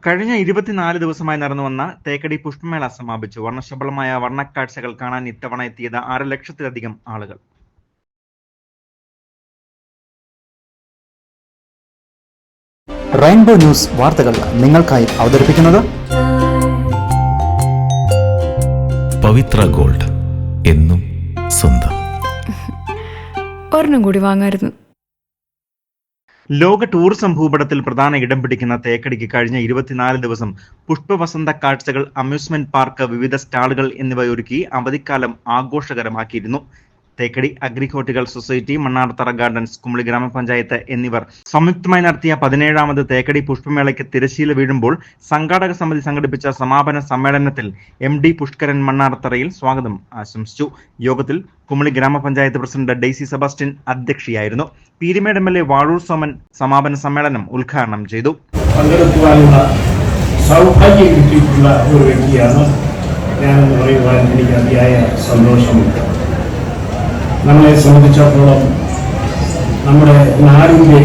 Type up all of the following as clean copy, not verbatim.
കഴിഞ്ഞ 24 ദിവസമായി നടന്നുവന്ന തേക്കടി പുഷ്പമേള സമാപിച്ചു. വർണ്ണശബളമായ വർണ്ണക്കാഴ്ചകൾ കാണാൻ ഇത്തവണ എത്തിയത് 6 ലക്ഷത്തിലധികം ആളുകൾ. റെയിൻബോ ന്യൂസ് വാർത്തകൾ നിങ്ങൾക്കായി അവതരിപ്പിക്കുന്നത് പവിത്ര ഗോൾഡ്, എന്നും സ്വന്തം. ഒരെണ്ണം കൂടി വാങ്ങായിരുന്നു. ലോക ടൂറിസം ഭൂപടത്തിൽ പ്രധാന ഇടം പിടിക്കുന്ന തേക്കടിക്ക് കഴിഞ്ഞ 24 ദിവസം പുഷ്പവസന്ത കാഴ്ചകൾ, അമ്യൂസ്മെന്റ് പാർക്ക്, വിവിധ സ്റ്റാളുകൾ എന്നിവ ഒരുക്കി അവധിക്കാലം ആഘോഷകരമാക്കിയിരുന്നു. തേക്കടി അഗ്രികോർട്ടിക്കൽ സൊസൈറ്റി, മണ്ണാർത്തറ ഗാർഡൻസ്, കുമളി ഗ്രാമപഞ്ചായത്ത് എന്നിവർ സംയുക്തമായി നടത്തിയ 17ാമത് തേക്കടി പുഷ്പമേളയ്ക്ക് തിരശ്ശീല വീഴുമ്പോൾ സംഘാടക സമിതി സംഘടിപ്പിച്ച സമാപന സമ്മേളനത്തിൽ MD പുഷ്കരൻ മണ്ണാർത്തറയിൽ സ്വാഗതം ആശംസിച്ചു. യോഗത്തിൽ കുമളി ഗ്രാമപഞ്ചായത്ത് പ്രസിഡന്റ് ഡെയ്സി സെബാസ്റ്റ്യൻ അധ്യക്ഷയായിരുന്നു. പീരിമേഡ് MLA വാഴൂർ സോമൻ സമാപന സമ്മേളനം ഉദ്ഘാടനം ചെയ്തു. പങ്കെടുക്കുവാനുള്ള സൗഭാഗ്യം കിട്ടിയിട്ടുള്ള ഒരു വ്യക്തിയാണ് ഞാനെന്ന് പറയുവാൻ എനിക്ക് അതിയായ സന്തോഷമുണ്ട്. നമ്മളെ സംബന്ധിച്ചിടത്തോളം നമ്മുടെ നാടിൻ്റെ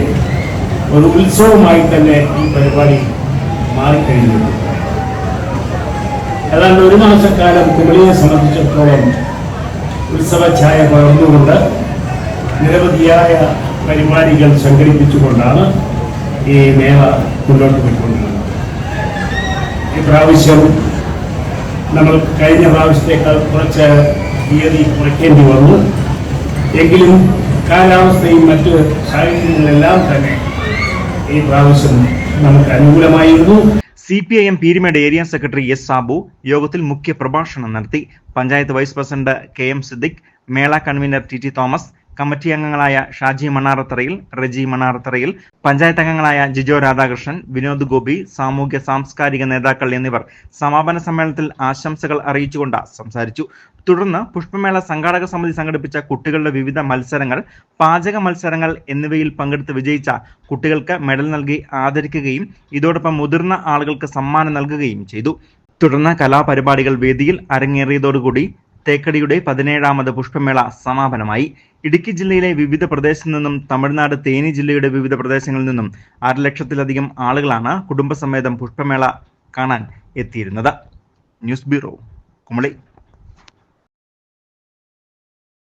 ഒരു ഉത്സവമായി തന്നെ ഈ പരിപാടി മാറിക്കഴിഞ്ഞു. ഏതാണ്ട് ഒരു മാസക്കാലം കുമളിയെ സംബന്ധിച്ചിടത്തോളം ഉത്സവ ഛായ പകർന്നുകൊണ്ട് നിരവധിയായ പരിപാടികൾ സംഘടിപ്പിച്ചുകൊണ്ടാണ് ഈ മേള മുന്നോട്ട് പോയിക്കൊണ്ടിരുന്നത്. ഈ പ്രാവശ്യം നമ്മൾ കഴിഞ്ഞ പ്രാവശ്യത്തേക്കാൾ കുറച്ച് തീയതി കുറയ്ക്കേണ്ടി വന്നു. എങ്കിലും കാലാവസ്ഥയും മറ്റ് സാഹചര്യങ്ങളെല്ലാം തന്നെ ഈ പ്രാവശ്യം നമുക്ക് അനുകൂലമായിരുന്നു. CPIM Peermade area secretary S. Sabu യോഗത്തിൽ മുഖ്യ പ്രഭാഷണം നടത്തി. Panchayat vice president KM Siddique, മേള കൺവീനർ TT തോമസ്, കമ്മിറ്റി അംഗങ്ങളായ ഷാജി മണ്ണാറത്തറയിൽ, റെജി മണ്ണാറത്തറയിൽ, പഞ്ചായത്ത് അംഗങ്ങളായ ജിജോ രാധാകൃഷ്ണൻ, വിനോദ് ഗോപി, സാമൂഹ്യ സാംസ്കാരിക നേതാക്കൾ എന്നിവർ സമാപന സമ്മേളനത്തിൽ ആശംസകൾ അറിയിച്ചുകൊണ്ട് സംസാരിച്ചു. തുടർന്ന് പുഷ്പമേള സംഘാടക സമിതി സംഘടിപ്പിച്ച കുട്ടികളുടെ വിവിധ മത്സരങ്ങൾ, പാചക മത്സരങ്ങൾ എന്നിവയിൽ പങ്കെടുത്ത് വിജയിച്ച കുട്ടികൾക്ക് മെഡൽ നൽകി ആദരിക്കുകയും ഇതോടൊപ്പം മുതിർന്ന ആളുകൾക്ക് സമ്മാനം നൽകുകയും ചെയ്തു. തുടർന്ന് കലാപരിപാടികൾ വേദിയിൽ അരങ്ങേറിയതോടുകൂടി തേക്കടിയുടെ 17ാമത് പുഷ്പമേള സമാപനമായി. ഇടുക്കി ജില്ലയിലെ വിവിധ പ്രദേശത്തു നിന്നും തമിഴ്നാട് തേനി ജില്ലയുടെ വിവിധ പ്രദേശങ്ങളിൽ നിന്നും 6 ലക്ഷത്തിലധികം ആളുകളാണ് കുടുംബസമേതം പുഷ്പമേള കാണാൻ എത്തിയിരുന്നത്. News bureau, Kumily.